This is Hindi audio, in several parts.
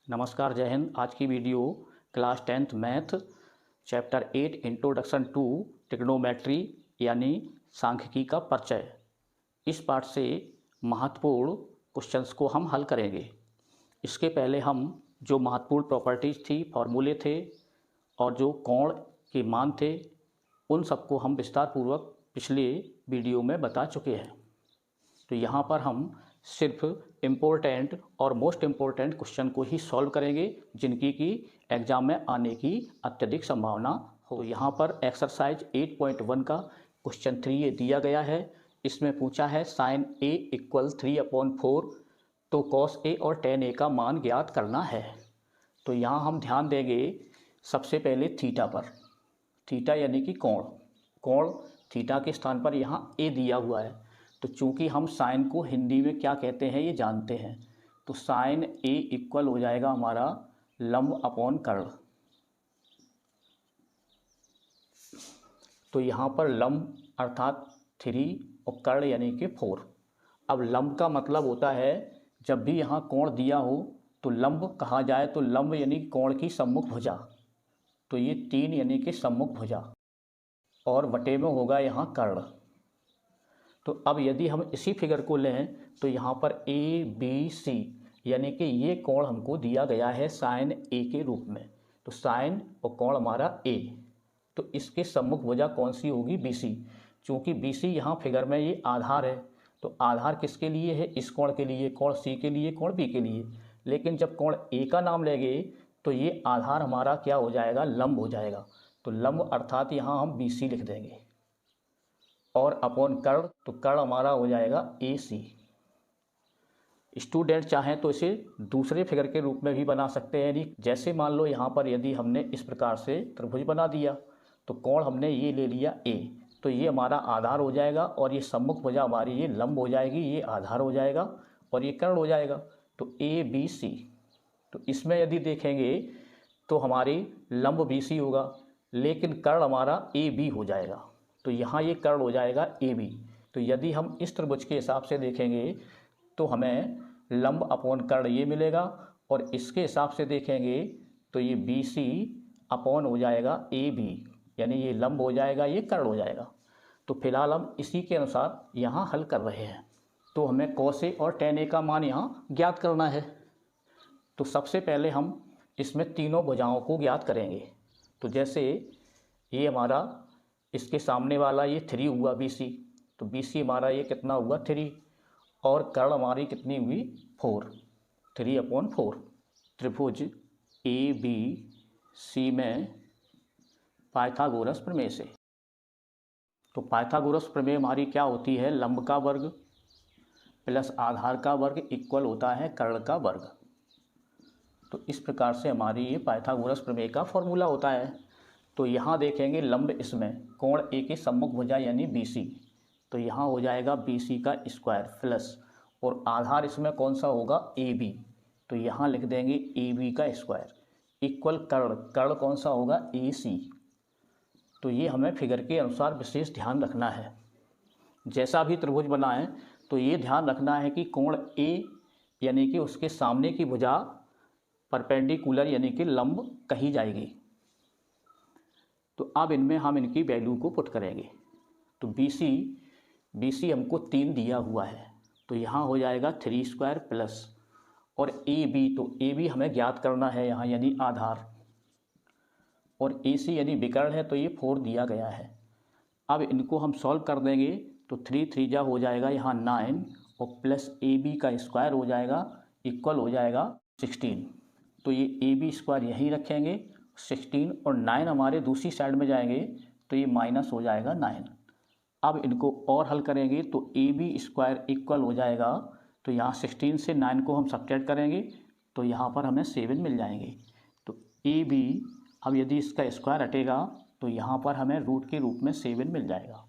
नमस्कार, जय हिंद। आज की video class 10th math chapter 8 introduction to trigonometry यानी सांख्यिकी का परिचय। इस पाठ से महत्वपूर्ण क्वेश्चंस को हम हल करेंगे। इसके पहले हम जो महत्वपूर्ण प्रॉपर्टीज़ थी, फॉर्मूले थे और जो कोण के मान थे, उन सबको हम विस्तारपूर्वक पिछले वीडियो में बता चुके हैं। तो यहाँ पर हम सिर्फ इम्पोर्टेंट और मोस्ट इम्पोर्टेंट क्वेश्चन को ही सॉल्व करेंगे जिनकी कि एग्ज़ाम में आने की अत्यधिक संभावना हो। यहाँ पर एक्सरसाइज 8.1 का क्वेश्चन 3 ये दिया गया है। इसमें पूछा है sin a = 3/4, तो cos a और tan a का मान ज्ञात करना है। तो यहाँ हम ध्यान देंगे सबसे पहले थीटा पर। थीटा यानी कि कोण थीटा के स्थान पर यहाँ a दिया हुआ है। तो चूंकि हम साइन को हिंदी में क्या कहते हैं ये जानते हैं, तो साइन a इक्वल हो जाएगा हमारा लंब अपॉन कर्ण। तो यहाँ पर लंब अर्थात 3 और कर्ण यानी कि 4। अब लंब का मतलब होता है जब भी यहाँ कोण दिया हो तो लंब कहा जाए तो लंब यानी कोण की सम्मुख भुजा। तो ये 3 यानी कि सम्मुख भुजा और वटे में होगा यहाँ कर्ण। तो अब यदि हम इसी फिगर को लें तो यहाँ पर ए बी सी यानी कि ये कोण हमको दिया गया है साइन ए के रूप में। तो साइन और कोण हमारा ए, तो इसके सम्मुख भुजा कौन सी होगी? B C. चूँकि बी सी यहाँ फिगर में ये आधार है, तो आधार किसके लिए है? इस कोण के लिए, कोण सी के लिए, कोण बी के लिए। लेकिन जब कोण ए का नाम लेंगे तो ये आधार हमारा क्या हो जाएगा? लंब हो जाएगा। तो लंब अर्थात यहाँ हम बी सी लिख देंगे और अपॉन कर्ण, तो कर्ण हमारा हो जाएगा ए सी। स्टूडेंट चाहें तो इसे दूसरे फिगर के रूप में भी बना सकते हैं। यानी जैसे मान लो यहाँ पर यदि हमने इस प्रकार से त्रिभुज बना दिया तो कोण हमने ये ले लिया ए, तो ये हमारा आधार हो जाएगा और ये सम्मुख भुजा हमारी ये लंब हो जाएगी, ये आधार हो जाएगा और ये कर्ण हो जाएगा। तो ए बी सी। तो इसमें यदि देखेंगे तो हमारी लंब बी सी होगा लेकिन कर्ण हमारा ए बी हो जाएगा। तो यहाँ ये कर्ण हो जाएगा ए बी। तो यदि हम इस त्रिभुज के हिसाब से देखेंगे तो हमें लंब अपॉन कर्ण ये मिलेगा और इसके हिसाब से देखेंगे तो ये बी सी अपॉन हो जाएगा ए बी, यानी ये लंब हो जाएगा, ये कर्ण हो जाएगा। तो फिलहाल हम इसी के अनुसार यहाँ हल कर रहे हैं। तो हमें cos a और tan a का मान यहाँ ज्ञात करना है। तो सबसे पहले हम इसमें तीनों भुजाओं को ज्ञात करेंगे। तो जैसे ये हमारा इसके सामने वाला ये 3 हुआ बी सी, तो बी सी हमारा ये कितना हुआ? 3 और कर्ण हमारी कितनी हुई? 4, 3/4। त्रिभुज ए बी सी में पाइथागोरस प्रमेय से। तो पाइथागोरस प्रमेय हमारी क्या होती है? लंब का वर्ग प्लस आधार का वर्ग इक्वल होता है कर्ण का वर्ग। तो इस प्रकार से हमारी ये पाइथागोरस प्रमेय का फॉर्मूला होता है। तो यहाँ देखेंगे लंब इसमें कोण ए के सम्मुख भुजा यानी बी सी, तो यहाँ हो जाएगा बी सी का स्क्वायर प्लस और आधार इसमें कौन सा होगा? ए बी, तो यहाँ लिख देंगे ए बी का स्क्वायर इक्वल कर्ण कौन सा होगा? ए सी। तो ये हमें फिगर के अनुसार विशेष ध्यान रखना है। जैसा भी त्रिभुज बनाएं तो ये ध्यान रखना है कि कोण ए यानी कि उसके सामने की भुजा परपेंडिकुलर यानी कि लंब कही जाएगी। तो अब इनमें हम इनकी वैल्यू को पुट करेंगे। तो बी सी हमको 3 दिया हुआ है, तो यहाँ हो जाएगा 3² प्लस और ए बी, तो ए बी हमें ज्ञात करना है यहाँ यानी आधार, और ए सी यानी विकर्ण है तो ये 4 दिया गया है। अब इनको हम सॉल्व कर देंगे तो 3 3 जा हो जाएगा यहाँ 9 और प्लस ए बी का स्क्वायर हो जाएगा इक्वल हो जाएगा 16। तो ये ए बी स्क्वायर यहीं रखेंगे 16 और 9 हमारे दूसरी साइड में जाएंगे तो ये माइनस हो जाएगा 9। अब इनको और हल करेंगे तो ए बी स्क्वायर इक्वल हो जाएगा, तो यहाँ 16 से 9 को हम सब्ट्रैक्ट करेंगे तो यहाँ पर हमें 7 मिल जाएंगे। तो ए बी, अब यदि इसका स्क्वायर हटेगा तो यहाँ पर हमें रूट के रूप में 7 मिल जाएगा।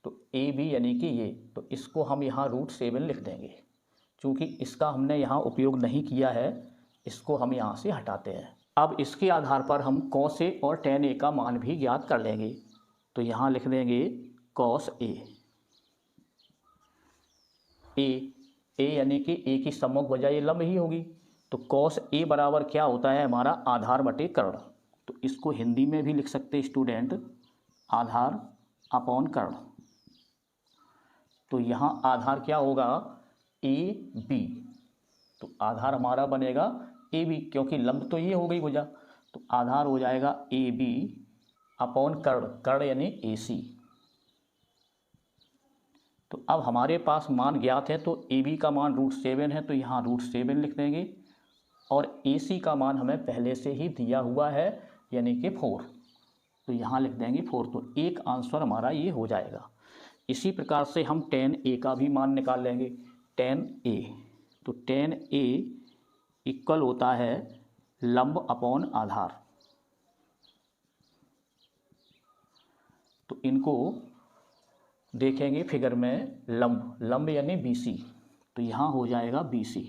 तो ए बी यानी कि ये, तो इसको हम यहाँ √7 लिख देंगे। चूँकि इसका हमने यहाँ उपयोग नहीं किया है, इसको हम यहाँ से हटाते हैं। अब इसके आधार पर हम cos a और tan a का मान भी ज्ञात कर लेंगे। तो यहाँ लिख देंगे cos a, a यानी कि a की सम्मुख भुजा ये लंब ही होगी, तो कॉस ए बराबर क्या होता है हमारा आधार बटे कर्ण। तो इसको हिंदी में भी लिख सकते हैं स्टूडेंट, आधार अपॉन कर्ण। तो यहाँ आधार क्या होगा, ए बी। तो आधार हमारा बनेगा ए बी, क्योंकि लंब तो ये हो गई भुजा, तो आधार हो जाएगा ए बी अपॉन कर्ण, कर्ण यानी ए सी। तो अब हमारे पास मान ज्ञात है, तो ए बी का मान √7 है, तो यहाँ √7 लिख देंगे, और ए सी का मान हमें पहले से ही दिया हुआ है यानी कि 4, तो यहाँ लिख देंगे 4। तो एक आंसर हमारा ये हो जाएगा। इसी प्रकार से हम tan a का भी मान निकाल लेंगे, tan a। तो tan a इक्वल होता है लंब अपॉन आधार। तो इनको देखेंगे फिगर में, लंब, लंब यानी BC, तो यहाँ हो जाएगा BC,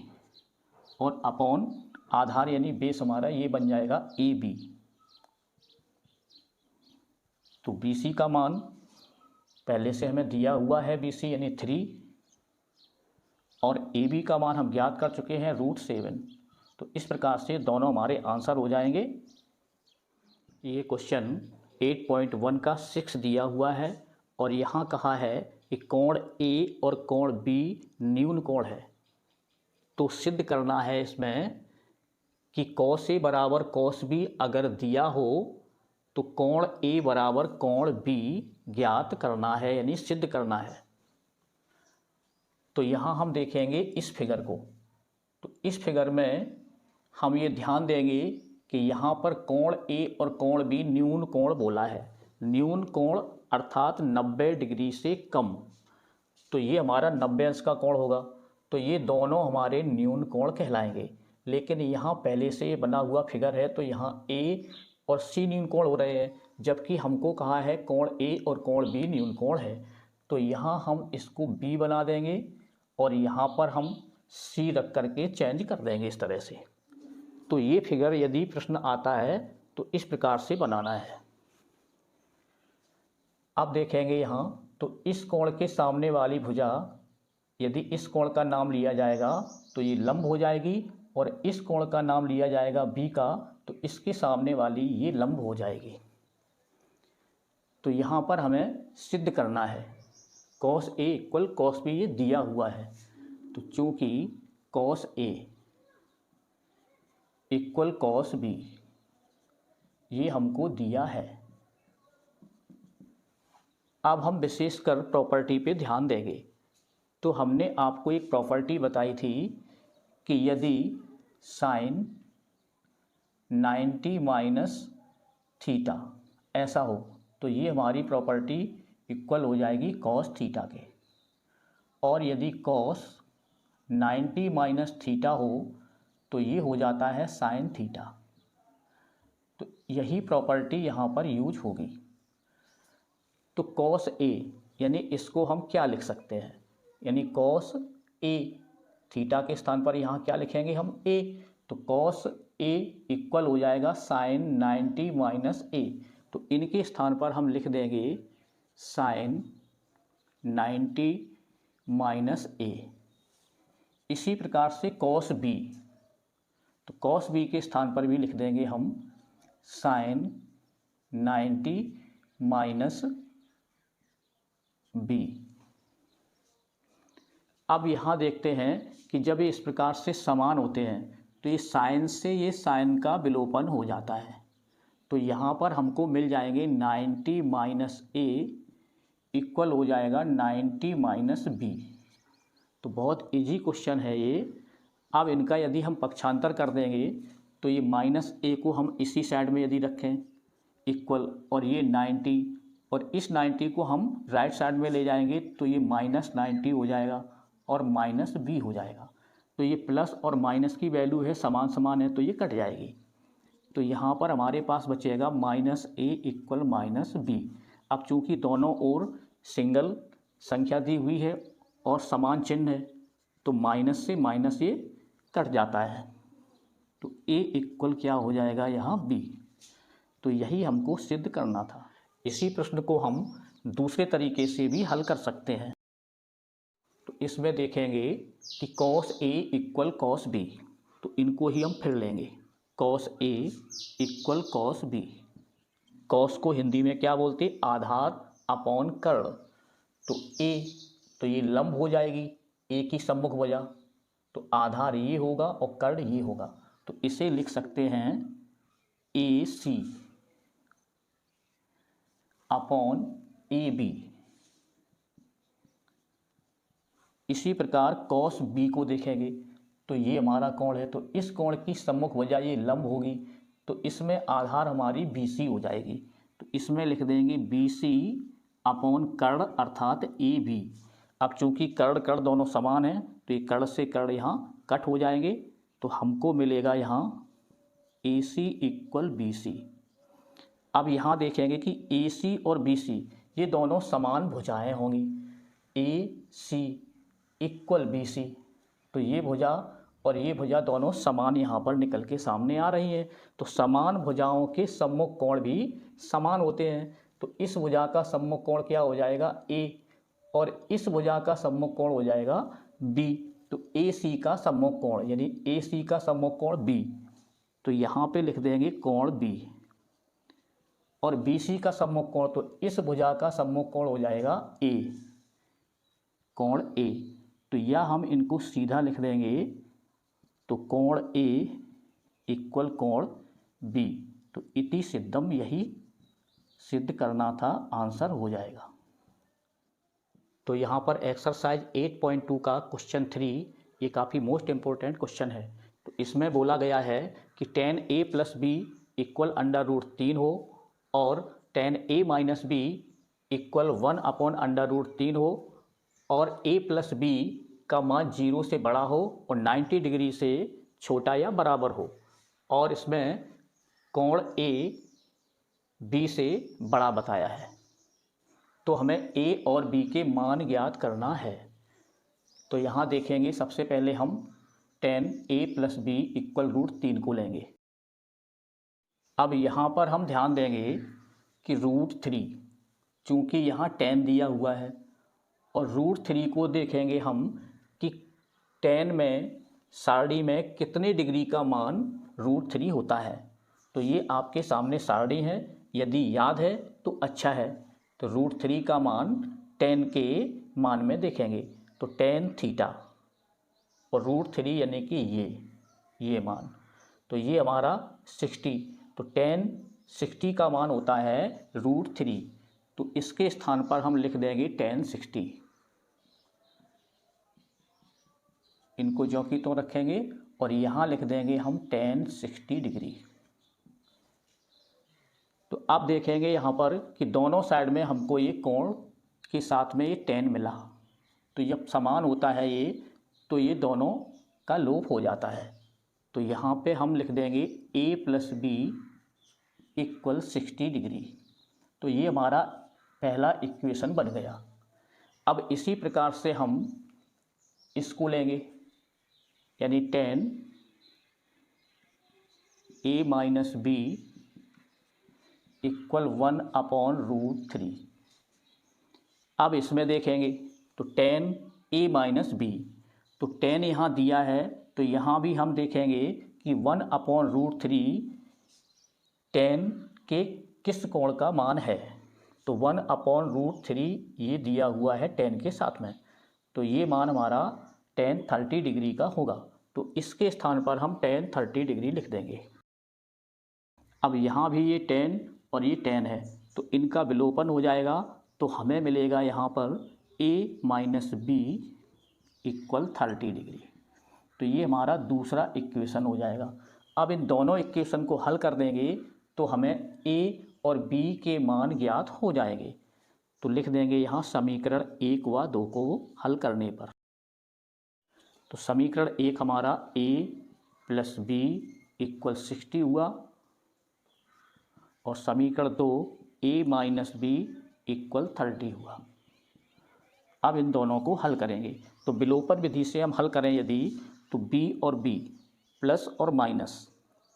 और अपॉन आधार यानी बेस हमारा ये बन जाएगा AB। तो BC का मान पहले से हमें दिया हुआ है, BC यानी 3, और AB का मान हम ज्ञात कर चुके हैं √7। तो इस प्रकार से दोनों हमारे आंसर हो जाएंगे। ये क्वेश्चन 8.1 का 6 दिया हुआ है, और यहाँ कहा है कि कोण A और कोण B न्यून कोण है। तो सिद्ध करना है इसमें कि cos A बराबर cos B अगर दिया हो तो कोण A बराबर कोण B ज्ञात करना है, यानी सिद्ध करना है। तो यहाँ हम देखेंगे इस फिगर को। तो इस फिगर में हम ये ध्यान देंगे कि यहाँ पर कोण A और कोण B न्यून कोण बोला है। न्यून कोण अर्थात 90 डिग्री से कम, तो ये हमारा 90 अंश का कोण होगा। तो ये दोनों हमारे न्यून कोण कहलाएंगे। लेकिन यहाँ पहले से ये बना हुआ फिगर है, तो यहाँ A और C न्यून कोण हो रहे हैं, जबकि हमको कहा है कोण A और कोण B न्यून कोण है। तो यहाँ हम इसको B बना देंगे, और यहाँ पर हम C रख करके चेंज कर देंगे इस तरह से। तो ये फिगर यदि प्रश्न आता है तो इस प्रकार से बनाना है। अब देखेंगे यहाँ, तो इस कोण के सामने वाली भुजा यदि इस कोण का नाम लिया जाएगा तो ये लंब हो जाएगी, और इस कोण का नाम लिया जाएगा B का, तो इसके सामने वाली ये लंब हो जाएगी। तो यहाँ पर हमें सिद्ध करना है cos A equal cos B, ये दिया हुआ है। तो चूँकि cos A equal cos B ये हमको दिया है, अब हम विशेषकर प्रॉपर्टी पे ध्यान देंगे। तो हमने आपको एक प्रॉपर्टी बताई थी कि यदि sin 90 - थीटा ऐसा हो, तो ये हमारी प्रॉपर्टी इक्वल हो जाएगी cos थीटा के। और यदि cos 90 - थीटा हो तो ये हो जाता है sin थीटा। तो यही प्रॉपर्टी यहाँ पर यूज होगी। तो cos A यानी इसको हम क्या लिख सकते हैं, यानी cos A, थीटा के स्थान पर यहाँ क्या लिखेंगे हम A। तो cos A इक्वल हो जाएगा sin 90 - A। तो इनके स्थान पर हम लिख देंगे sin 90 - A। इसी प्रकार से cos B, तो cos B के स्थान पर भी लिख देंगे हम sin 90 - B। अब यहाँ देखते हैं कि जब ये इस प्रकार से समान होते हैं तो ये साइन से ये साइन का विलोपन हो जाता है। तो यहाँ पर हमको मिल जाएंगे 90 - A इक्वल हो जाएगा 90 - B। तो बहुत इजी क्वेश्चन है ये। अब इनका यदि हम पक्षांतर कर देंगे तो ये -A को हम इसी साइड में यदि रखें इक्वल, और ये 90, और इस 90 को हम राइट साइड में ले जाएंगे तो ये -90 हो जाएगा और -B हो जाएगा। तो ये प्लस और माइनस की वैल्यू है समान समान है, तो ये कट जाएगी। तो यहाँ पर हमारे पास बचेगा -A इक्वल -B। अब चूँकि दोनों ओर सिंगल संख्या दी हुई है और समान चिन्ह है, तो माइनस से माइनस ये कट जाता है। तो A इक्वल क्या हो जाएगा यहाँ B। तो यही हमको सिद्ध करना था। इसी प्रश्न को हम दूसरे तरीके से भी हल कर सकते हैं। तो इसमें देखेंगे कि cos A equal cos B। तो इनको ही हम फिर लेंगे। Cos A equal cos B. Cos को हिंदी में क्या बोलते हैं? आधार अपॉन कर्ण। तो ए, तो ये लंब हो जाएगी ए की सम्मुख भुजा, तो आधार ये होगा और कर्ण ये होगा, तो इसे लिख सकते हैं ए सी अपॉन ए बी। इसी प्रकार कॉस बी को देखेंगे तो ये हमारा कोण है, तो इस कोण की सम्मुख भुजा ये लंब होगी, तो इसमें आधार हमारी बी सी हो जाएगी, तो इसमें लिख देंगे बी सी अपॉन कर्ण अर्थात ए बी। अब चूंकि कर्ण कर्ण दोनों समान हैं तो ये कर्ण से कर्ण यहाँ कट हो जाएंगे, तो हमको मिलेगा यहाँ ए सी इक्वल बी सी। अब यहाँ देखेंगे कि ए सी और बी सी ये दोनों समान भुजाएं होंगी, ए सी इक्वल बी सी, तो ये भुजा और ये भुजा दोनों समान यहाँ पर निकल के सामने आ रही हैं। तो समान भुजाओं के सम्मुख कोण भी समान होते हैं, तो इस भुजा का सम्मुख कोण क्या हो जाएगा? ए, और इस भुजा का सम्मुख कोण हो जाएगा बी। तो ए सी का सम्मुख कोण यानी ए सी का सम्मुख कोण बी, तो यहाँ पे लिख देंगे कोण बी, और बी सी का सम्मुख कोण, तो इस भुजा का सम्मुख कोण हो जाएगा ए, कोण ए। तो या हम इनको सीधा लिख देंगे, तो कोण ए इक्वल कोण बी। तो इति सिद्धम, यही सिद्ध करना था, आंसर हो जाएगा। तो यहाँ पर एक्सरसाइज 8.2 का क्वेश्चन 3 ये काफ़ी मोस्ट इम्पोर्टेंट क्वेश्चन है। तो इसमें बोला गया है कि tan a plus b equal under root 3 हो और tan a minus b equal 1 upon under root 3 हो, और a प्लस बी का मान 0 से बड़ा हो और 90 डिग्री से छोटा या बराबर हो, और इसमें कोण a b से बड़ा बताया है। तो हमें a और b के मान ज्ञात करना है। तो यहाँ देखेंगे सबसे पहले हम tan a plus b equal root 3 को लेंगे। अब यहाँ पर हम ध्यान देंगे कि रूट 3, चूँकि यहाँ tan दिया हुआ है, और रूट 3 को देखेंगे हम कि tan में सारणी में कितने डिग्री का मान रूट 3 होता है। तो ये आपके सामने सारणी है, यदि याद है तो अच्छा है। तो रूट 3 का मान tan के मान में देखेंगे, तो tan थीटा और रूट 3 यानी कि ये मान, तो ये हमारा 60, तो tan 60 का मान होता है रूट 3, तो इसके स्थान पर हम लिख देंगे tan 60। इनको ज्यों की त्यों रखेंगे और यहाँ लिख देंगे हम tan 60 डिग्री। तो अब देखेंगे यहाँ पर कि दोनों साइड में हमको ये कोण के साथ में ये tan मिला, तो जब समान होता है ये, तो ये दोनों का लोप हो जाता है। तो यहाँ पे हम लिख देंगे a plus b equal 60 degree. तो ये हमारा पहला इक्वेशन बन गया। अब इसी प्रकार से हम इसको लेंगे, यानी tan a minus b equal 1 upon root 3। अब इसमें देखेंगे तो tan a माइनस बी, तो tan यहाँ दिया है, तो यहाँ भी हम देखेंगे कि 1 अपॉन रूट 3 tan के किस कोण का मान है। तो 1 अपॉन रूट 3 ये दिया हुआ है tan के साथ में, तो ये मान हमारा tan 30 डिग्री का होगा। तो इसके स्थान पर हम tan 30 डिग्री लिख देंगे। अब यहाँ भी ये tan और ये tan है, तो इनका विलोपन हो जाएगा, तो हमें मिलेगा यहाँ पर a minus b equal 30 degree. तो ये हमारा दूसरा इक्वेशन हो जाएगा। अब इन दोनों इक्वेशन को हल कर देंगे तो हमें a और b के मान ज्ञात हो जाएंगे। तो लिख देंगे यहाँ समीकरण 1 व 2 को हल करने पर। तो समीकरण 1 हमारा a प्लस बी इक्वल 60 हुआ, और समीकरण 2 a माइनस बी इक्वल 30 हुआ। अब इन दोनों को हल करेंगे, तो विलोपन विधि से हम हल करें यदि, तो b और b प्लस और माइनस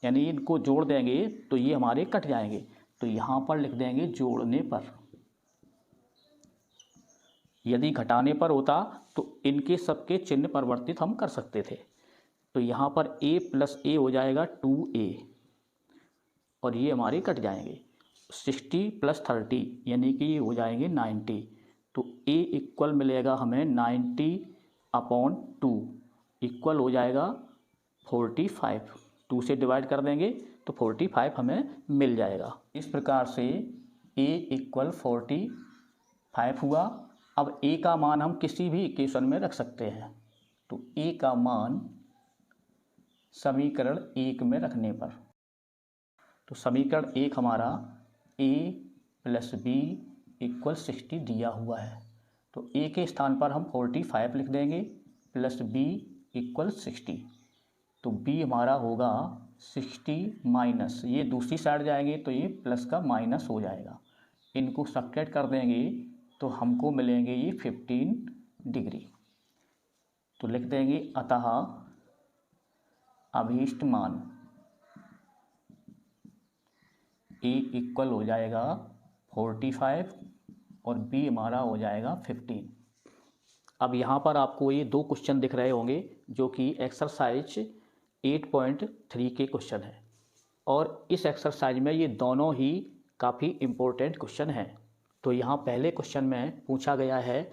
यानी इनको जोड़ देंगे तो ये हमारे कट जाएंगे। तो यहाँ पर लिख देंगे जोड़ने पर। यदि घटाने पर होता तो इनके सबके चिन्ह परिवर्तित हम कर सकते थे। तो यहाँ पर a प्लस ए हो जाएगा 2a और ये हमारे कट जाएंगे। 60 प्लस 30 यानी कि ये हो जाएंगे 90। तो a इक्वल मिलेगा हमें 90/2 इक्वल हो जाएगा 45। 2 से डिवाइड कर देंगे तो 45 हमें मिल जाएगा। इस प्रकार से a इक्वल 45 हुआ। अब a का मान हम किसी भी इक्वेशन में रख सकते हैं। तो a का मान समीकरण 1 में रखने पर, तो समीकरण 1 हमारा a प्लस बी इक्वल 60 दिया हुआ है। तो a के स्थान पर हम 45 लिख देंगे प्लस b इक्वल 60। तो b हमारा होगा 60 माइनस, ये दूसरी साइड जाएंगे तो ये प्लस का माइनस हो जाएगा। इनको सब्ट्रैक्ट कर देंगे तो हमको मिलेंगे ये 15 डिग्री। तो लिख देंगे अतः अभीष्ट मान a इक्वल हो जाएगा 45 और b हमारा हो जाएगा 15। अब यहाँ पर आपको ये 2 क्वेश्चन दिख रहे होंगे जो कि एक्सरसाइज 8.3 के क्वेश्चन है और इस एक्सरसाइज में ये दोनों ही काफ़ी इम्पोर्टेंट क्वेश्चन हैं। तो यहाँ पहले क्वेश्चन में पूछा गया है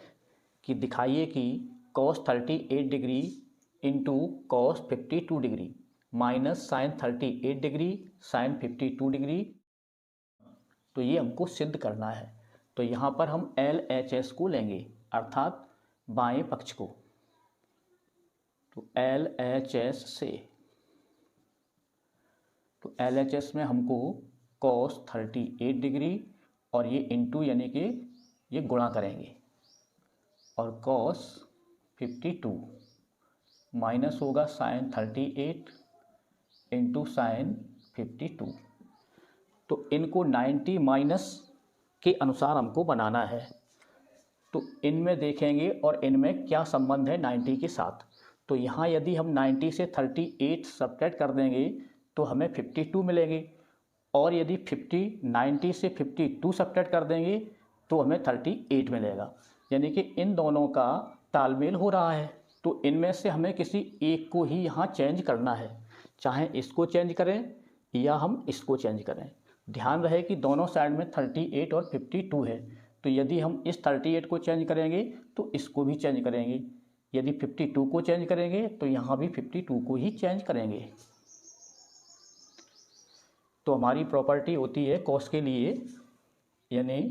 कि दिखाइए कि cos 38 degree into cos 52 degree minus sine 38 degree sine 52 degree, तो ये हमको सिद्ध करना है। तो यहाँ पर हम LHS को लेंगे अर्थात बाएं पक्ष को। तो LHS से, तो LHS में हमको cos 38 डिग्री और ये इंटू यानी कि ये गुणा करेंगे और cos 52 माइनस होगा साइन 38 इंटू साइन 52। तो इनको 90 माइनस के अनुसार हमको बनाना है। तो इनमें देखेंगे और इनमें क्या संबंध है 90 के साथ। तो यहाँ यदि हम 90 से 38 सब्ट्रैक्ट कर देंगे तो हमें 52 मिलेंगे और यदि 90 से 52 सब्ट्रैक्ट कर देंगे तो हमें 38 मिलेगा। यानी कि इन दोनों का तालमेल हो रहा है। तो इनमें से हमें किसी एक को ही यहाँ चेंज करना है, चाहे इसको चेंज करें या हम इसको चेंज करें। ध्यान रहे कि दोनों साइड में 38 और 52 है। तो यदि हम इस 38 को चेंज करेंगे तो इसको भी चेंज करेंगे, यदि 52 को चेंज करेंगे तो यहाँ भी 52 को ही चेंज करेंगे। तो हमारी प्रॉपर्टी होती है कॉस के लिए, यानी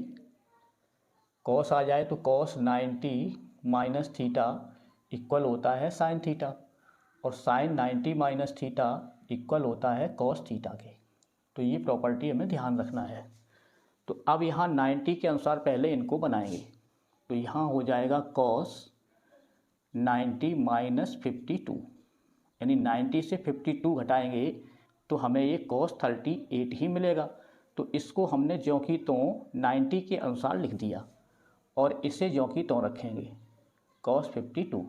कॉस आ जाए तो कॉस 90 माइनस थीटा इक्वल होता है साइन थीटा और साइन 90 माइनस थीटा इक्वल होता है कॉस थीटा के। तो ये प्रॉपर्टी हमें ध्यान रखना है। तो अब यहाँ 90 के अनुसार पहले इनको बनाएंगे। तो यहाँ हो जाएगा कॉस 90 माइनस 52, यानी 90 से 52 घटाएंगे तो हमें ये cos 38 ही मिलेगा। तो इसको हमने ज्यों की त्यों 90 के अनुसार लिख दिया और इसे ज्यों की त्यों रखेंगे cos 52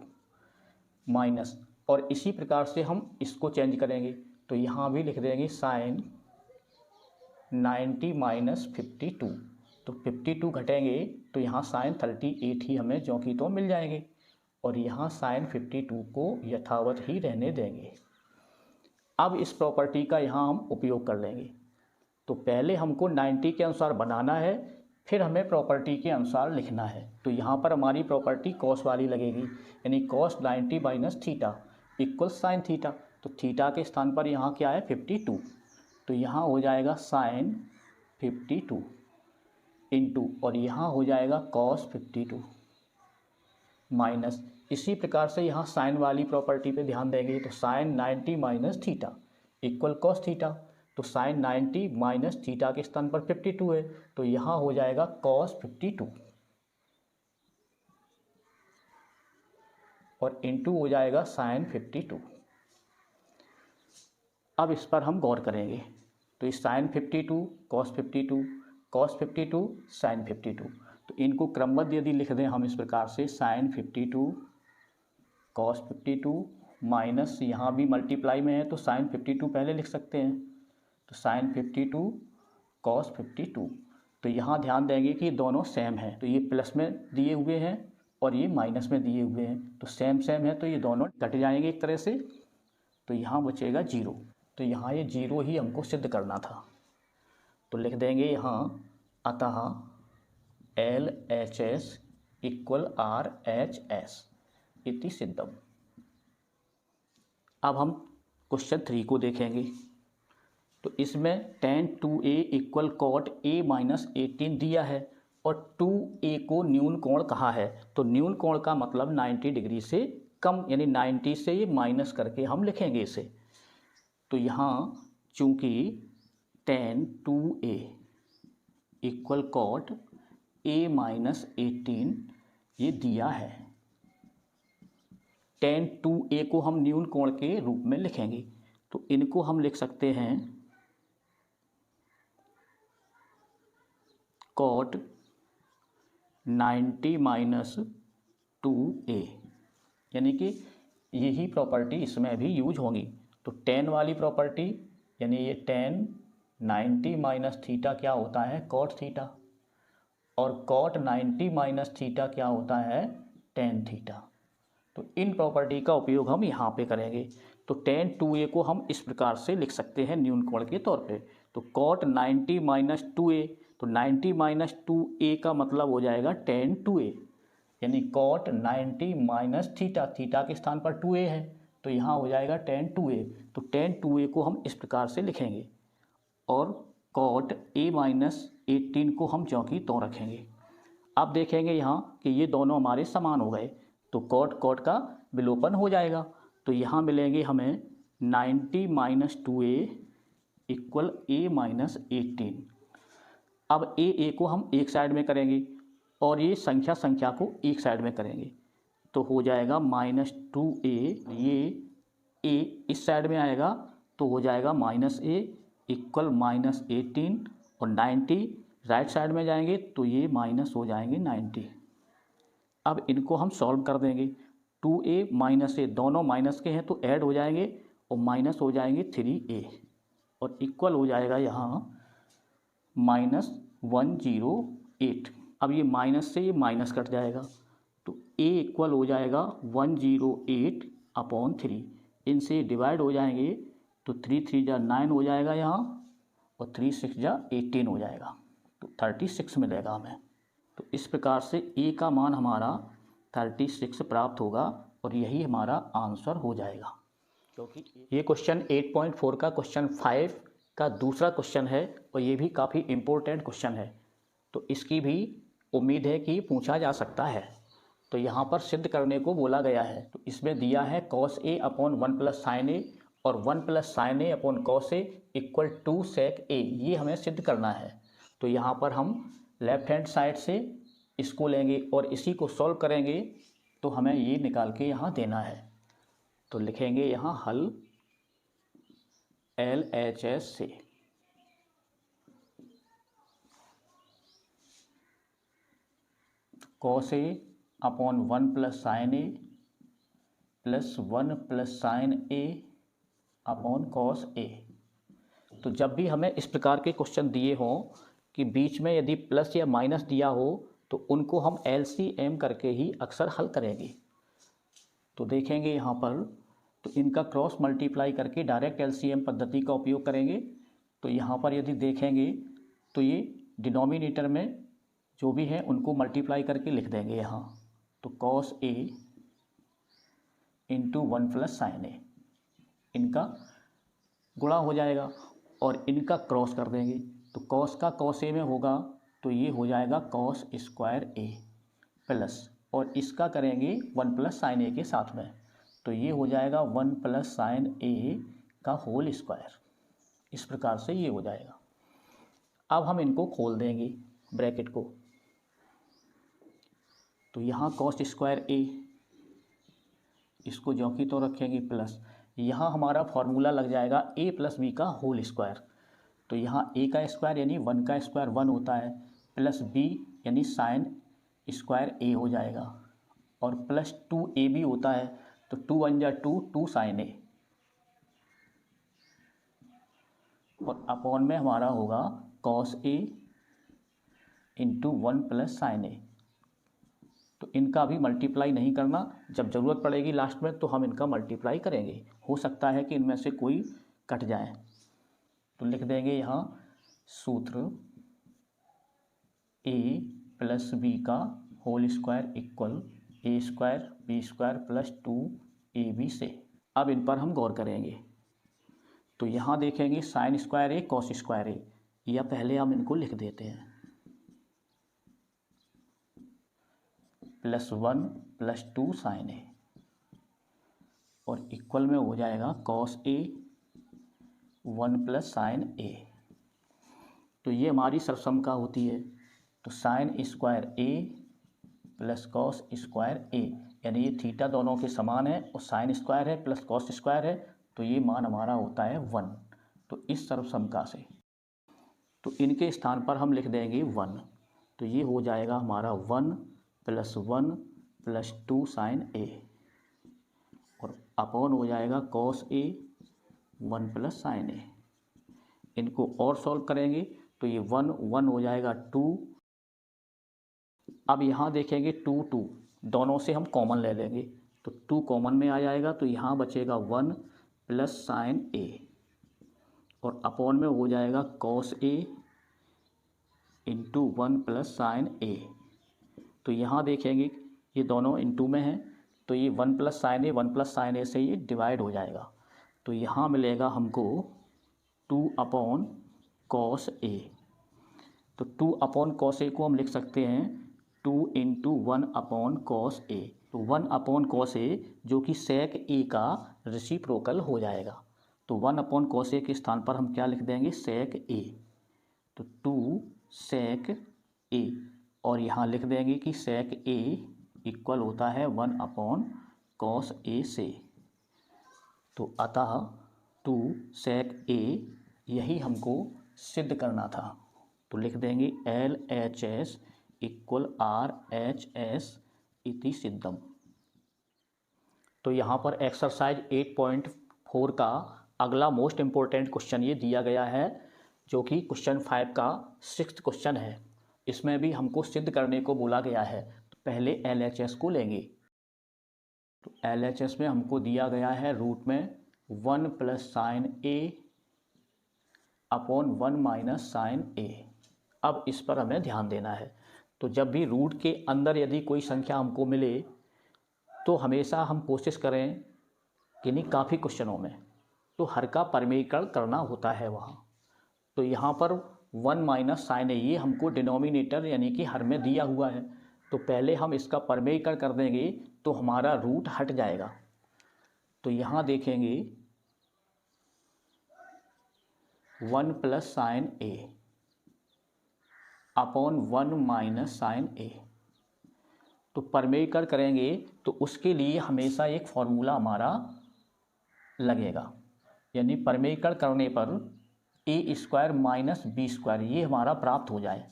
माइनस, और इसी प्रकार से हम इसको चेंज करेंगे। तो यहाँ भी लिख देंगे साइन 90 माइनस 52। तो 52 घटेंगे तो यहाँ साइन 38 ही हमें ज्यों की त्यों मिल जाएंगे और यहाँ साइन 52 को यथावत ही रहने देंगे। अब इस प्रॉपर्टी का यहाँ हम उपयोग कर लेंगे। तो पहले हमको 90 के अनुसार बनाना है, फिर हमें प्रॉपर्टी के अनुसार लिखना है। तो यहाँ पर हमारी प्रॉपर्टी कॉस वाली लगेगी, यानी cos 90 minus theta equal sine theta. तो थीटा के स्थान पर यहाँ क्या है 52, तो यहाँ हो जाएगा साइन 52 इंटू और यहाँ हो जाएगा कॉस 52 माइनस। इसी प्रकार से यहाँ साइन वाली प्रॉपर्टी पे ध्यान देंगे। तो sine 90 minus theta equal cos theta. तो साइन 90 माइनस थीटा के स्थान पर 52 है, तो यहाँ हो जाएगा कॉस 52 और इंटू हो जाएगा साइन 52। अब इस पर हम गौर करेंगे। तो इस साइन 52 कॉस 52 कॉस 52 साइन 52, तो इनको क्रमबद्ध यदि लिख दें हम इस प्रकार से साइन 52 कॉस 52 माइनस, यहाँ भी मल्टीप्लाई में है तो साइन 52 पहले लिख सकते हैं। तो साइन 52 कॉस 52, तो यहाँ ध्यान देंगे कि दोनों सेम हैं। तो ये प्लस में दिए हुए हैं और ये माइनस में दिए हुए हैं, तो सेम सेम है तो ये दोनों कट जाएंगे एक तरह से। तो यहाँ बचेगा 0। तो यहाँ ये 0 ही हमको सिद्ध करना था। तो लिख देंगे यहाँ अतः LHS इक्वल RHS इति सिद्धम। अब हम क्वेश्चन 3 को देखेंगे। तो इसमें tan 2a equal cot a minus 18 दिया है और 2a को न्यून कोण कहा है। तो न्यून कोण का मतलब 90 डिग्री से कम, यानी 90 से ये माइनस करके हम लिखेंगे इसे। तो यहाँ चूंकि tan 2a equal cot a minus 18 ये दिया है, tan 2a को हम न्यून कोण के रूप में लिखेंगे। तो इनको हम लिख सकते हैं cot 90 माइनस 2a, यानी कि यही प्रॉपर्टी इसमें भी यूज होगी। तो tan वाली प्रॉपर्टी यानी ये tan 90 माइनस थीटा क्या होता है cot थीटा, और cot 90 माइनस थीटा क्या होता है tan थीटा। तो इन प्रॉपर्टी का उपयोग हम यहाँ पे करेंगे। तो tan 2a को हम इस प्रकार से लिख सकते हैं न्यून कोण के तौर पे। तो cot 90 माइनस 2a, तो 90 माइनस 2a का मतलब हो जाएगा tan 2a, यानी cot 90 माइनस थीटा, थीटा के स्थान पर 2a है तो यहाँ हो जाएगा tan 2a। तो tan 2a को हम इस प्रकार से लिखेंगे और cot a माइनस 18 को हम ज्यों की त्यों रखेंगे। अब देखेंगे यहाँ कि ये दोनों हमारे समान हो गए, तो cot cot का विलोपन हो जाएगा। तो यहाँ मिलेंगे हमें 90 minus 2a equal a minus 18। अब a को हम एक साइड में करेंगे और ये संख्या को एक साइड में करेंगे, तो हो जाएगा माइनस 2a, ये a इस साइड में आएगा तो हो जाएगा माइनस a इक्वल माइनस 18, और 90 राइट साइड में जाएंगे तो ये माइनस हो जाएंगे 90। अब इनको हम सॉल्व कर देंगे। 2a माइनस a दोनों माइनस के हैं तो ऐड हो जाएंगे और माइनस हो जाएंगे 3a, और इक्वल हो जाएगा यहाँ माइनस 108। अब ये माइनस से ये माइनस कट जाएगा तो a इक्वल हो जाएगा 108 अपॉन 3। इनसे डिवाइड हो जाएंगे तो 3 3 जा 9 हो जाएगा यहाँ, और 3 6 जा 18 हो जाएगा, तो 36 मिलेगा हमें। तो इस प्रकार से a का मान हमारा 36 प्राप्त होगा और यही हमारा आंसर हो जाएगा। क्योंकि ये क्वेश्चन 8.4 का क्वेश्चन 5 का दूसरा क्वेश्चन है और ये भी काफ़ी इम्पोर्टेंट क्वेश्चन है, तो इसकी भी उम्मीद है कि पूछा जा सकता है। तो यहाँ पर सिद्ध करने को बोला गया है। तो इसमें दिया है cos a upon 1 plus sign a और 1 plus sign a upon cos a equal 2 sec a, ये हमें सिद्ध करना है। तो यहाँ पर हम लेफ्ट हैंड साइड से इसको लेंगे और इसी को सॉल्व करेंगे तो हमें ये निकाल के यहाँ देना है। तो लिखेंगे यहाँ हल LHS से। cos a upon 1 plus sign a plus 1 plus sign a upon cos a। तो जब भी हमें इस प्रकार के क्वेश्चन दिए हों कि बीच में यदि प्लस या माइनस दिया हो तो उनको हम LCM करके ही अक्सर हल करेंगे। तो देखेंगे यहाँ पर, तो इनका क्रॉस मल्टीप्लाई करके डायरेक्ट LCM पद्धति का उपयोग करेंगे। तो यहाँ पर यदि देखेंगे तो ये डिनोमिनेटर में जो भी है उनको मल्टीप्लाई करके लिख देंगे यहाँ। तो cos a into 1 plus sign a, इनका गुणा हो जाएगा और इनका क्रॉस कर देंगे। तो cos का cos a में होगा तो ये हो जाएगा cos स्क्वायर a प्लस, और इसका करेंगे 1 प्लस साइन a के साथ में, तो ये हो जाएगा 1 प्लस साइन a का होल स्क्वायर। इस प्रकार से ये हो जाएगा। अब हम इनको खोल देंगे ब्रैकेट को। तो यहाँ cos स्क्वायर a, इसको ज्यों की तो रखेंगे प्लस, यहाँ हमारा फॉर्मूला लग जाएगा a प्लस b का होल स्क्वायर। तो यहाँ a का स्क्वायर यानी 1 का स्क्वायर 1 होता है, प्लस b यानी साइन स्क्वायर a हो जाएगा, और प्लस 2ab होता है, तो 2 1 जा 2 2 साइन a, और अपॉन में हमारा होगा cos a into 1 plus sign a। तो इनका भी मल्टीप्लाई नहीं करना, जब ज़रूरत पड़ेगी लास्ट में तो हम इनका मल्टीप्लाई करेंगे। हो सकता है कि इनमें से कोई कट जाए, तो लिख देंगे यहाँ सूत्र a प्लस बी का whole square equal a square b square plus 2ab से। अब इन पर हम गौर करेंगे, तो यहाँ देखेंगे साइन स्क्वायर ए कॉस स्क्वायर ए, या पहले हम इनको लिख देते हैं +1 + 2 साइन ए, और इक्वल में हो जाएगा कॉस ए 1 + साइन ए। तो ये हमारी सर्वसमका होती है। तो साइन स्क्वायर ए प्लस कॉस स्क्वायर ए, यानी ये थीटा दोनों के समान है और साइन स्क्वायर है प्लस कॉस स्क्वायर है, तो ये मान हमारा होता है 1। तो इस सर्वसमका से तो इनके स्थान पर हम लिख देंगे 1, तो ये हो जाएगा हमारा 1 + 1 + 2 साइन ए, और अपॉन हो जाएगा कॉस ए 1 + साइन ए। इनको और सॉल्व करेंगे तो ये 1 1 हो जाएगा 2। अब यहाँ देखेंगे 2 2 दोनों से हम कॉमन ले लेंगे, तो 2 कॉमन में आ जाएगा, तो यहाँ बचेगा 1 + साइन ए, और अपॉन में हो जाएगा कॉस ए इंटू 1 + साइन ए। तो यहाँ देखेंगे ये दोनों इंटू में हैं, तो ये 1 + साइन ए 1 + साइन ए से ये डिवाइड हो जाएगा, तो यहाँ मिलेगा हमको 2 कॉस ए। तो 2 कॉस ए को हम लिख सकते हैं 2 × 1 कॉस ए। तो 1 कॉस ए जो कि सेक ए का रेसिप्रोकल हो जाएगा, तो 1 कॉस ए के स्थान पर हम क्या लिख देंगे सेक ए, तो 2 सेक ए, और यहाँ लिख देंगे कि सेक ए इक्वल होता है 1 कॉस ए से। तो अतः 2 सेक ए यही हमको सिद्ध करना था, तो लिख देंगे LHS = RHS इति सिद्धम। तो यहाँ पर एक्सरसाइज 8.4 का अगला मोस्ट इम्पोर्टेंट क्वेश्चन ये दिया गया है, जो कि क्वेश्चन 5 का 6th क्वेश्चन है। इसमें भी हमको सिद्ध करने को बोला गया है, तो पहले LHS को लेंगे। तो LHS में हमको दिया गया है रूट में 1 + साइन ए अपॉन 1 - साइन ए। अब इस पर हमें ध्यान देना है, तो जब भी रूट के अंदर यदि कोई संख्या हमको मिले तो हमेशा हम कोशिश करें, यानी काफ़ी क्वेश्चनों में तो हर का परमेयीकरण करना होता है वहाँ। तो यहाँ पर 1 - साइन ए ये हमको डिनोमिनेटर यानी कि हर में दिया हुआ है, तो पहले हम इसका परमेयीकरण कर देंगे तो हमारा रूट हट जाएगा। तो यहाँ देखेंगे 1 + साइन ए अपॉन 1 - साइन ए। तो परमेयीकरण करेंगे तो उसके लिए हमेशा एक फॉर्मूला हमारा लगेगा, यानी परमेयीकरण करने पर a² - b² ये हमारा प्राप्त हो जाए।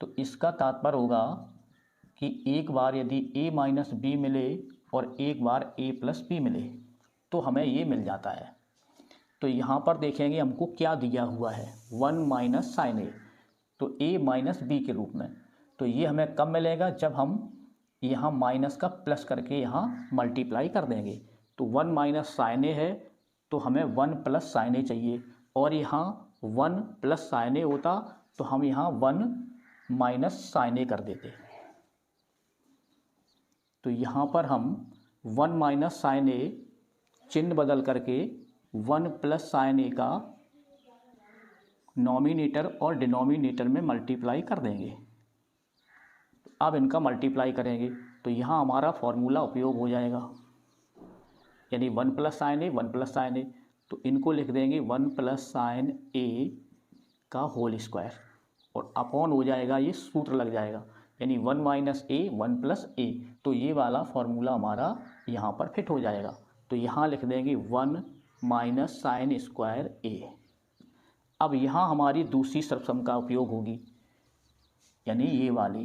तो इसका तात्पर्य होगा कि एक बार यदि a - b मिले और एक बार a + b मिले तो हमें ये मिल जाता है। तो यहाँ पर देखेंगे हमको क्या दिया हुआ है 1 - साइन ए, तो a - b के रूप में। तो ये हमें कब मिलेगा, जब हम यहाँ माइनस का प्लस करके यहाँ मल्टीप्लाई कर देंगे। तो 1 - साइन ए है तो हमें 1 + साइन ए चाहिए, और यहाँ 1 + साइन ए होता तो हम यहाँ 1 - साइन ए कर देते। तो यहाँ पर हम 1 - साइन ए चिन्ह बदल करके 1 + साइन ए का नॉमिनेटर और डिनोमिनेटर में मल्टीप्लाई कर देंगे। अब इनका मल्टीप्लाई करेंगे तो यहाँ हमारा फॉर्मूला उपयोग हो जाएगा, यानी 1 + साइन ए 1 + साइन ए, तो इनको लिख देंगे 1 + साइन ए का होल स्क्वायर, और अपॉन हो जाएगा ये सूत्र लग जाएगा, यानी 1 - a 1 + a। तो ये वाला फॉर्मूला हमारा यहाँ पर फिट हो जाएगा। तो यहाँ लिख देंगे 1 - साइन स्क्वायर ए। अब यहाँ हमारी दूसरी सर्वसमका उपयोग होगी, यानी ये वाली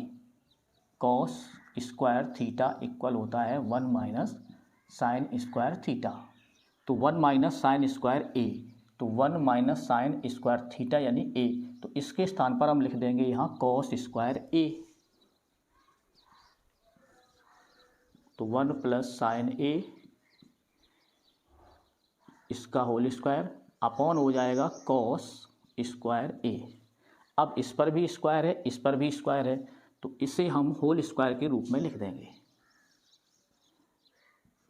कॉस स्क्वायर थीटा इक्वल होता है 1 - साइन स्क्वायर थीटा। तो 1 - साइन स्क्वायर ए, तो 1 - साइन स्क्वायर थीटा यानी ए, तो इसके स्थान पर हम लिख देंगे यहाँ कॉस स्क्वायर ए। तो 1 प्लस साइन ए इसका होल स्क्वायर अपॉन हो जाएगा कॉस स्क्वायर ए। अब इस पर भी स्क्वायर है, इस पर भी स्क्वायर है, तो इसे हम होल स्क्वायर के रूप में लिख देंगे।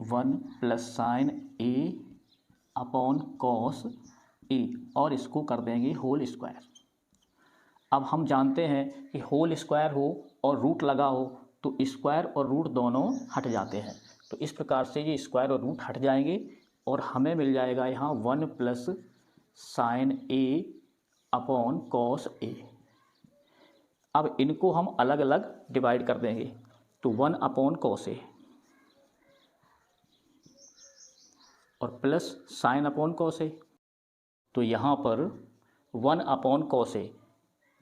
1 plus sign A upon cos A और इसको कर देंगे होल स्क्वायर। अब हम जानते हैं कि होल स्क्वायर हो और रूट लगा हो तो स्क्वायर और रूट दोनों हट जाते हैं, तो इस प्रकार से ये स्क्वायर और रूट हट जाएंगे और हमें मिल जाएगा यहाँ 1 plus sign A upon cos A. अब इनको हम अलग अलग डिवाइड कर देंगे, तो 1 अपॉन कॉस ए और plus sine upon cos A, तो यहाँ पर 1 अपॉन कॉस ए,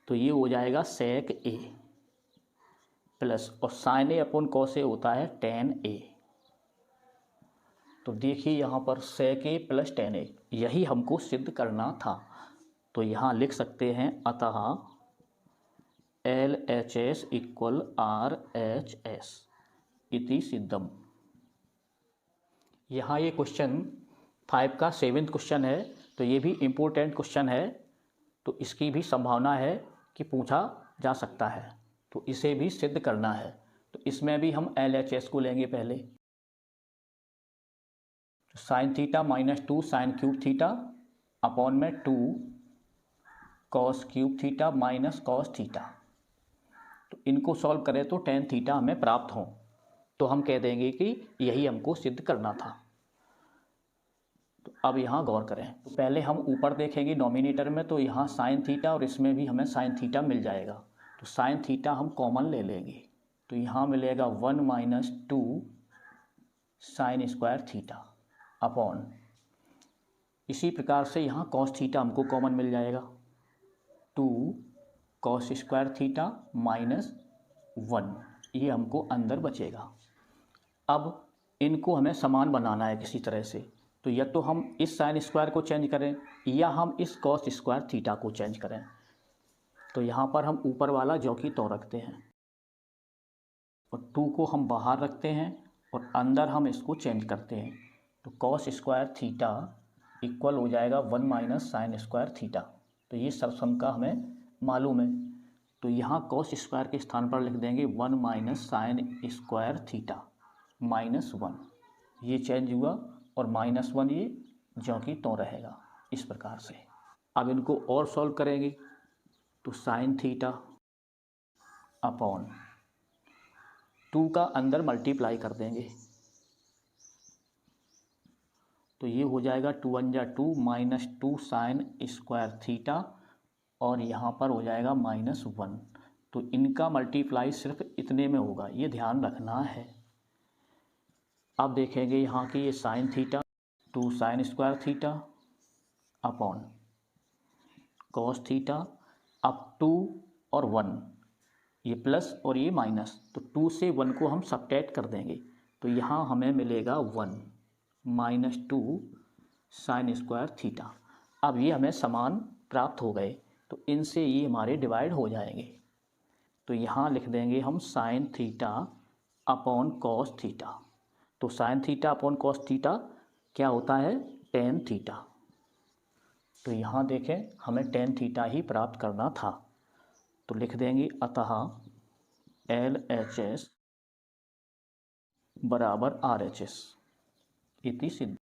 तो ये हो जाएगा सेक ए प्लस और sign A upon cos A होता है टेन ए। तो देखिए यहाँ पर सेक ए प्लस टेन ए, यही हमको सिद्ध करना था। तो यहाँ लिख सकते हैं अतः LHS इक्वल RHS इति सिद्धम। यहाँ ये क्वेश्चन 5 का 7th क्वेश्चन है, तो ये भी इम्पोर्टेंट क्वेश्चन है, तो इसकी भी संभावना है कि पूछा जा सकता है, तो इसे भी सिद्ध करना है। तो इसमें भी हम LHS को लेंगे पहले। Sine theta minus 2 sine cube theta upon में 2 cos cube theta minus cos theta, तो इनको सॉल्व करें तो टेन थीटा हमें प्राप्त हो, तो हम कह देंगे कि यही हमको सिद्ध करना था। तो अब यहाँ गौर करें, तो पहले हम ऊपर देखेंगे डोमिनेटर में, तो यहाँ साइन थीटा और इसमें भी हमें साइन थीटा मिल जाएगा, तो साइन थीटा हम कॉमन ले लेंगे, तो यहाँ मिलेगा 1 minus 2 sine square theta upon, इसी प्रकार से यहाँ कॉस थीटा हमको कॉमन मिल जाएगा, 2 कॉस स्क्वायर थीटा माइनस 1, ये हमको अंदर बचेगा। अब इनको हमें समान बनाना है किसी तरह से, तो या तो हम इस साइन स्क्वायर को चेंज करें या हम इस कॉस स्क्वायर थीटा को चेंज करें। तो यहाँ पर हम ऊपर वाला जो की तो रखते हैं और 2 को हम बाहर रखते हैं और अंदर हम इसको चेंज करते हैं, तो कॉस स्क्वायर थीटा इक्वल हो जाएगा 1 माइनस साइन स्क्वायर थीटा। तो ये सब सम का हमें मालूम है, तो यहाँ कॉस स्क्वायर के स्थान पर लिख देंगे 1 minus sine square theta minus 1, ये चेंज हुआ और माइनस 1 ये जो कि तो रहेगा इस प्रकार से। अब इनको और सॉल्व करेंगे, तो साइन थीटा अपॉन 2 का अंदर मल्टीप्लाई कर देंगे, तो ये हो जाएगा 2 1 जा 2 माइनस 2 साइन स्क्वायर थीटा और यहाँ पर हो जाएगा माइनस 1, तो इनका मल्टीप्लाई सिर्फ इतने में होगा, ये ध्यान रखना है। अब देखेंगे यहाँ की ये sine theta 2 sine square theta upon cos theta, अब 2 और 1 ये प्लस और ये माइनस, तो 2 से 1 को हम सबट्रैक्ट कर देंगे, तो यहाँ हमें मिलेगा 1 माइनस 2 साइन स्क्वायर थीटा। अब ये हमें समान प्राप्त हो गए, तो इनसे ये हमारे डिवाइड हो जाएंगे, तो यहाँ लिख देंगे हम sine theta upon cos theta. तो sine theta upon cos theta क्या होता है, टेन थीटा। तो यहाँ देखें हमें टेन थीटा ही प्राप्त करना था, तो लिख देंगे अतः LHS बराबर RHS इति सिद्ध।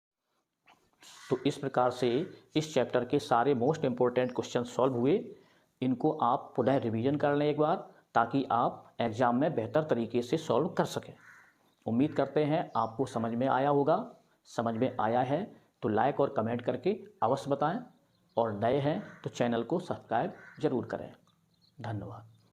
तो इस प्रकार से इस चैप्टर के सारे मोस्ट इम्पोर्टेंट क्वेश्चन सॉल्व हुए। इनको आप पुनः रिवीजन कर लें एक बार, ताकि आप एग्ज़ाम में बेहतर तरीके से सॉल्व कर सकें। उम्मीद करते हैं आपको समझ में आया होगा। समझ में आया है तो लाइक और कमेंट करके अवश्य बताएं, और नए हैं तो चैनल को सब्सक्राइब ज़रूर करें। धन्यवाद।